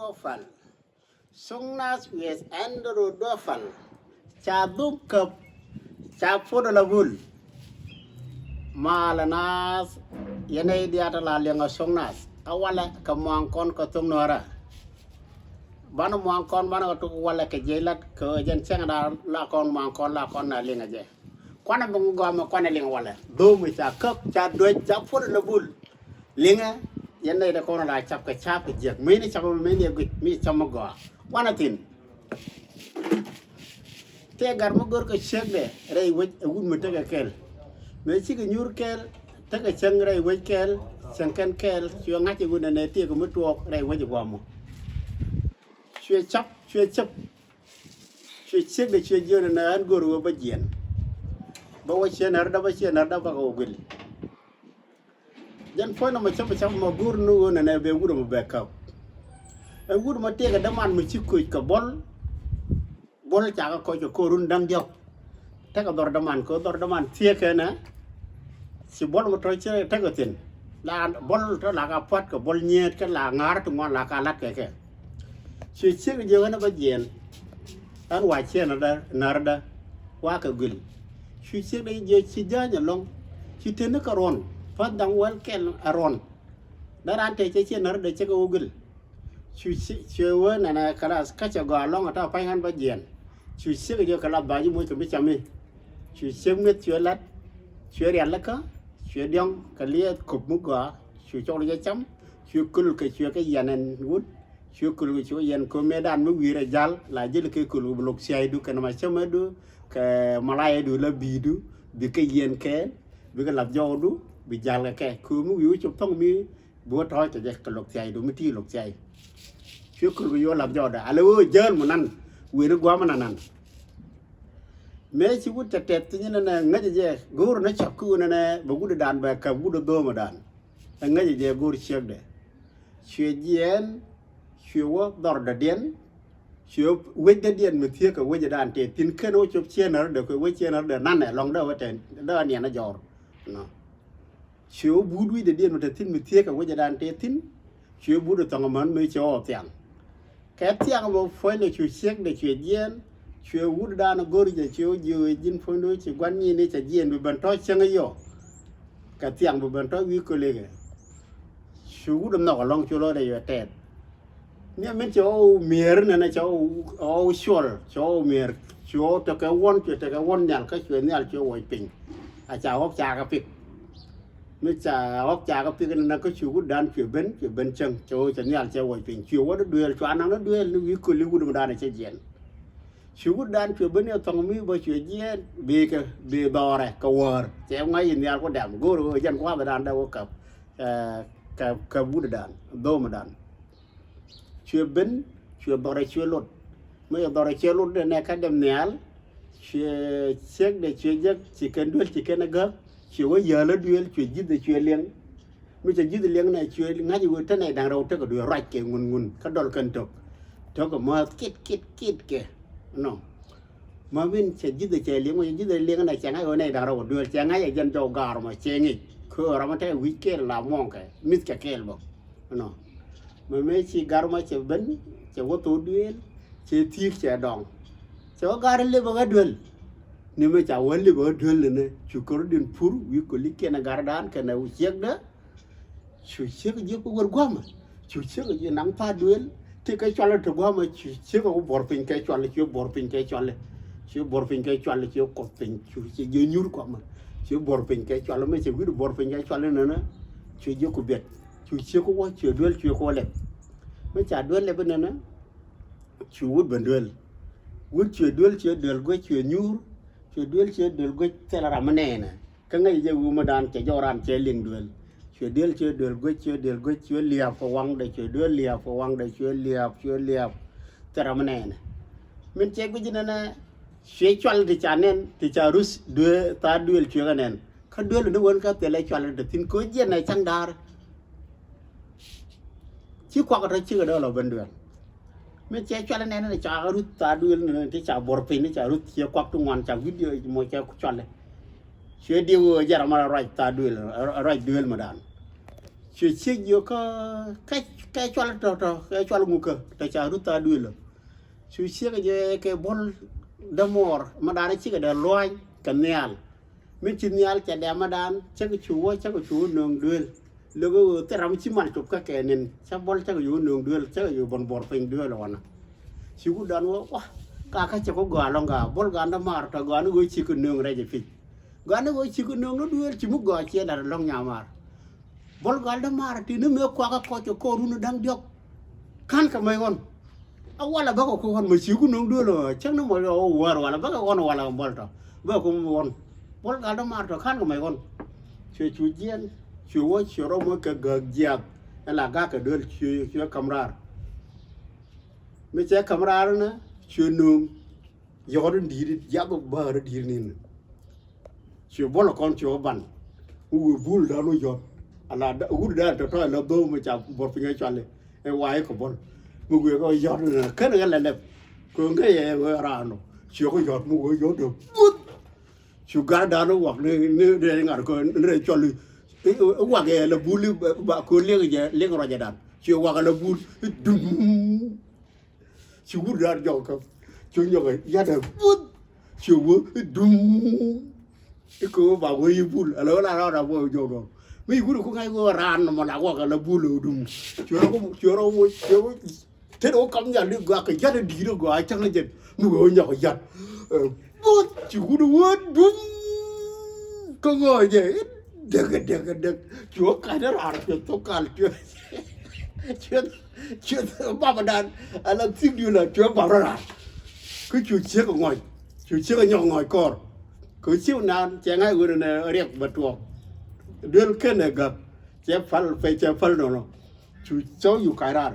Dofal. Sungnas with Andrew Dofal. Cha dhõõm Käp Ca Fodolabul. Malanas yenay diata la lenga sungnas. Awala ka muangkon ka tungnora. Bana muangkon bana ka wala ka jelat ka jen da la kon muangkon la kon na lenga je. Kwana bungu gama kwana lenga wala. Dhõõm Ca Käp Ca dhõõc Ca Fodolabul. Lenga yenay da kon la chap ka chap je. Mini chap mini git mi chamago. Wana tin. Te garma gor ka shegde rei wud mutaga kel. Me chi ka nyur kel ta ka chang rei wud kel changkan kel chua ngati wud ne te ko mutuok rei wud gomo. Chua chap chua shegde chua jona na an gor wo bajien. Ba wa chenar da ba ko gul. Jan fo na ma chap ma gur nu ne be wud mo backup. E wud ma te ka daman mi chi ko ka bol cha ko run dang diok ta ka dor daman tie ke na si bol mo to che ta ka tin la bol to la ka pat ka bol nyet ka la ngar to ngon la ka lat ke chi ke je na ba jen an wa che na da narda wa ka gul chi de je chi ja nya long chi te na ka ron fa dang wal kel aron da ran te che narda che ko gul chi we na kala ka cha ga long ta pa han ba jen chú xếp cái cái làm bài như mỗi cái chăm đi chú xếp miết chú lát chú rèn lát cá chú đong cái lia cục múc gà chú cho nó chấm chú cul cái chú cái dàn này gút chú cul cái chú dàn có mấy đàn múc gì ra là chỉ là cái cul lục xay đu cái mà chấm ấy đu cái malai đu là bì cái dàn cái bì cái làm dầu đu bì jal cái cứ múc gì chụp thông mi bữa thôi thì cái lục xay đu mới thi lục xay chú cul cái vô làm dầu đã alo dơn một năm we no gwa mananan me chi wut tet ni na ngaje je gor na chakku na ba gudu dan ba ka gudu do ma dan ngaje je gor chek de chue jen chue wo dor da den chue we da den me thie ka we dan te tin ken o chop chen na de ko we chen na de nan ne long da wa te da ne na jor no chue budu de den me tin me thie ka we dan te tin chue budu tong man me cho tiang cái tiếng mà phơi là chú xếp để chuyện yên chuyện vút đa nó gori để chuyện dưới dính phơi đối chuyện quan nhiên để chuyện yên bị bận tối chẳng ai vô cái tiếng bị bận tối quý cô lê cái chú đâm nọ long chú lo đây vậy tết nếu mình cháu miếng này cháu ô xol cháu miếng cháu cho cái won nhàn cái chuyện này cháu quay pin à cháu học trà cái pin mới chả học trà cái pin nó có chú vút đan chuyện bên chân cháu chuyện này cháu quay pin chú vút đưa cho nó đưa nó quý cô lê vút đan này chơi diện chú vút đan chuyện bên này thằng mi bao chuyện gì bị đỏ này cầu vờ cháu ngay nhìn nhau có đẹp gỗ rồi dân qua về đan đâu có cặp vút đan đô mà đan chuyện bên chuyện đỏ này chuyện lót mấy đỏ này chuyện lót này cái đầm nén chuyện xét để chuyện giấc chỉ cần đuôi chỉ cần nó gấp chuyện có giờ nó đuôi chuyện gì để chuyện liếng mấy chuyện gì để liếng này chuyện ngay như thế này đang đâu tất cả đuôi rạch kì ngun cái đó là cần trục cho cả mà kít kìa nó mà mình chuyện gì để chuyện liếng mà gì để liếng này chẳng ai ở này đang đâu đuôi chẳng ai ở dân châu gà mà chuyện gì khờ ra mà thấy weekend là mong cái mít cái kèl bộ nó mà mấy chị gà mà chuyện bấn chuyện có tổ đuôi chuyện thiệt chuyện đòn chuyện gà lên bao cái đuôi nếu mà cháu vẫn lên bao đuôi này chú có điện phuru vì có lý cái này gà đàn cái này uống đó chú chiếc cái gì cũng quá mà chú chiếc cái gì nắm pha đuôi thì cái chọn làถูกquá mà chú chiếc cái bor pin cái chọn là chú bor pin cái chọn là chú cột pin chú chiếc gì nhur quá mà chú bor pin cái chọn là mấy chú biết bor pin cái chọn là nữa chú gì cũng biết chú chiếc cái quá chú đuôi chú có lệ mấy chả đuôi lệ bên này nữa chú vút bên đuôi vút chú đuôi chú nhur chú đuôi thế là làm này nè cái ngày giờ mà đàn chạy do đàn chạy liền đuôi chú đuôi chú liệp vào quăng đây chú đuôi liệp vào quăng đây chú liệp thế làm này nè mình chạy cái gì nè chú chọn thì chả nên thì chả rút đuôi ta đuôi chú cái này cái đuôi là nó vẫn cái tiền lại chọn là được tin cuối gì này chẳng đa chứ qua cái chưa đó là bên đường mình chơi cho nên là chả rút ta đuôi này thì chả bor pin chả rút chia quắc tung ngoan chả video một cái chọn này chơi điều giờ mà right ta đuôi là right đuôi mà đàn chuyện chiếc vô có cái cho là ngu cơ tại cha rút ta đuôi là chuyện chiếc cái bol đâm mор mà đàn chiếc cái loài cái nèl mình chỉ nèl chả đem mà đàn chắc cái chú nương đuôi lúc đó ta làm chỉ mang chụp cái nên chắc bol chắc cái chú nương đuôi chắc cái chú bồn bồn phình đuôi là vậy chú đàn quá cả chắc có gà long gà bol gà nó mar ta gà nó gối chỉ cái nương ra gì phình gà nó gối chỉ cái nương nó đuôi chỉ muốn gà chia là long nhà mar bol gal da mara ti no me kwa ko ko ru no dang diok kan ka mai gon awala ba ko hon ma ci ku no do lo chang no mo war wala ba ko wala bol to ba ko won bol gal da mara to kan ka mai gon chu jien chu wo chu ro mo ka ga giap la ga ka dol chu kamrar me che kamrar na chu no yo do di ya ba ba di ni chu bol kon chu ban u bul da no yo là út đã cho tôi là đô mà chả bột phía ngay chọn này ngoài của bọn một người có giọt là cái này là đẹp cường cái gì người ra nó chưa có giọt một người giọt được chú gà đá nó hoặc nơi đây ngã coi nơi chọn đi hoặc cái là bùn bà cô liên rồi giờ đàn chưa hoặc là bùn đùng chú út đã giọt không chú nhóc cái giá đẹp chú út đùng cái cô bảo người bùn là nó vô giọt rồi mấy người cũng hay có ran mà đã qua cái là bùn lù đùng chưa thế đó cầm nhà được gà cái chất đi được gà chắc là gì người nhỏ giật bút chú đúng đúng có ngồi vậy được chúa cái đó là chuyện tốt cả chuyện ba đàn là thích điều là chúa bảo ra cứ chú chiếc ở ngoài chú chiếc ở nhỏ ngoài cor cứ chiếc nan chẳng ai người này riêng bật tuồng đưa cái này gặp chép phật nó chú cháuอยู่cái ra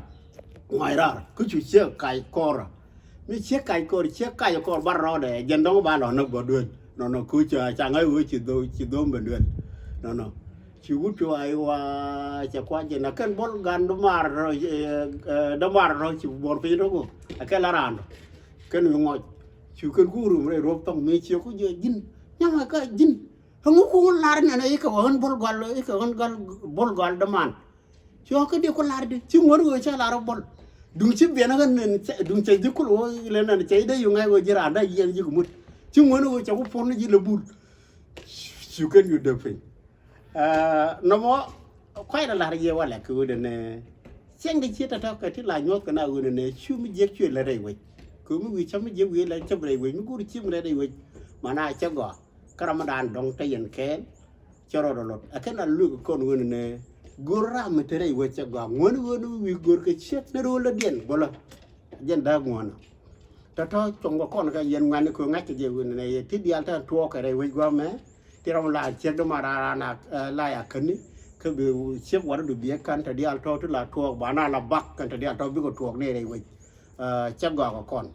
ngoài ra cứ chú chiếc cái cor mấy chiếc cái cor bắt ra để dân đó ba nó bỏ đường nó cứ chờ chẳng ai người chỉ đôi bên đường nó chú cho ai qua chả qua gì là cái bón gan đâm mar rồi chú bón phí đó cô cái lá ràn cái người ngồi chú cái guru này rộp tông mấy chiếc có gì dính nhưng mà cái dính không có lá này cái hơn bol gal đâm man chú cái điều có lá đi chú muốn người chơi lá bol đúng chứ biển nó đúng chơi chứ cô lên là chơi đây dùng ngay rồi giờ ra đây gì gì cũng muốn chú muốn người cháu có phone gì là bul chú cái người đẹp phải nó mó khoai là lại gì vậy cứ đến này xem cái chiếc đó cái thứ là nhốt cái nào rồi này chú mới giết chuyện là đây vậy cứ mới chấm mới giết vậy là chấm đây vậy mới cứ chim là đây vậy mà nay chắc gõ cái Ramadan dong tay yên kén cho rồi cái là lừa con người này gora mà thế này vậy chắc gõ ngon vì gor cái chiếc nó rồi là điện bỏ là điện đa ngon ta thôi trong con cái yên ngoan nó ngắt cái gì vậy này thiết đi ăn ta thua cái này vậy gom mấy thìเราlà chiếc đó mà ra là lại à khấn cái biểu chiếc quá được biết căn thời điểm thôi tức là thuộc bán là bắc căn thời điểm thôi biết có thuộc này này vậy chắc gò của con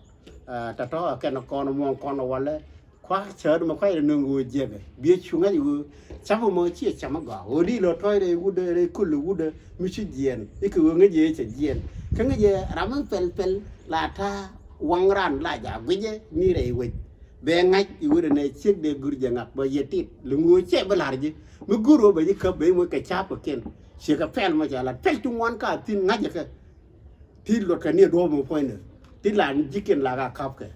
ta thôi cái nó con nó mong con nó vào khóa chờ mà khóa nương ngồi dẹp biết chúng ấy chắc mà mới chia chăm mà gò đi rồi thôi đây đây cứ đây mới chỉ diện cái cái gì chỉ diện cái gì làm pel là tha quăng ran lại giả với như này vậy bé ngay yêu đến này chiếc để gửi giang áp bây giờ tít lùng ngồi chơi bờ lari chứ mới gửi bây giờ khắp bây mới cái cháp ở kia chiếc cái pel mà chả là pel trung ngoan cả tin ngay vậy thì luật cái này đua một point nữa thì là chỉ cần là cái khắp cái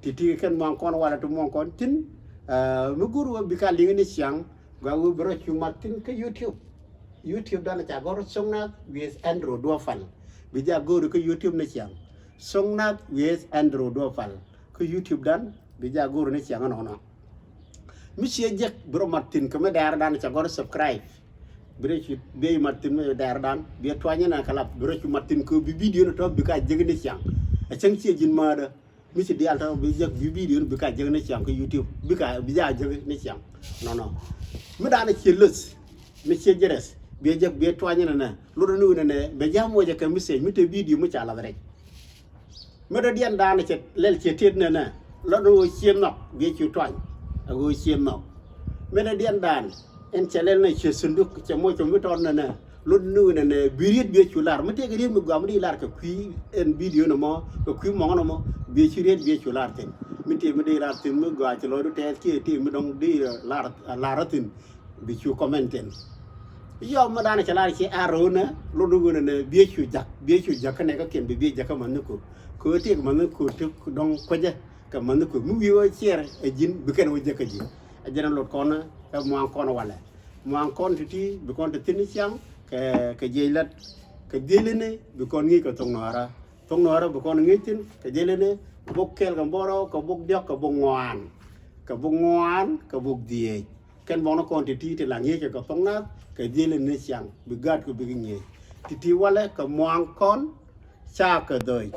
thì cái mong con qua là tụi mong con tin mới gửi bị cái link này sáng và gửi bớt chung mặt tin cái YouTube đó là chả có song na with Android đua phần bây giờ gửi cái YouTube này sáng song na with Android đua phần cái YouTube đó bây giờ guru này chẳng nó mình sẽ dắt bro Martin cái mấy đại đàn chẳng có subscribe bây Martin mấy đại đàn bây toa như này kalau bro Martin cứ video nó bị cái gì này chẳng chẳng chỉ nhìn mà đó mình sẽ đi ăn thôi bây giờ video nó bị cái gì này chẳng cái YouTube bị cái bây giờ gì này chẳng nó mấy đại này chỉ lướt mình sẽ dắt bây giờ toa như này lúc đó này bây giờ mua cái mình sẽ video mới trả lại vậy mấy đại đàn đàn này chỉ lấy chỉ tiền này lỡ rồi xiêm nọc về chiều tròn rồi xiêm nọc mấy đại điện đàn em chạy lên này chiều xuân đúc chạy môi trong cái tròn này nè luôn nuôi này biết về chiều lар mấy cái gì mà gom đi lар cái quý en video nó mò cái quý món nó mò về chiều lar tiền mình tìm đi lar tiền mới gọi cho lối đó té kia tìm mới đông đi lar tiền về chiều comment tiền yo ma dana chala ki arona lo du ne bie chu jak ne ka ken bie jak man ko te man ko te dong ko je ka man ko mu wi o cher e jin bi ken wo jak ji a jena lot kona ka mo kono wala mo kon ti bi kon te tin siang ka jelat ka delene bi kon ngi ko tong nora bi kon ngi tin ka delene bok kel ga boro ka bok diok ka bok ngoan ka bok die ken bono kon ti te la ngi ka tong na ka delene siang bi gat ko bi ngi ti wala ka mo kon cha ka doi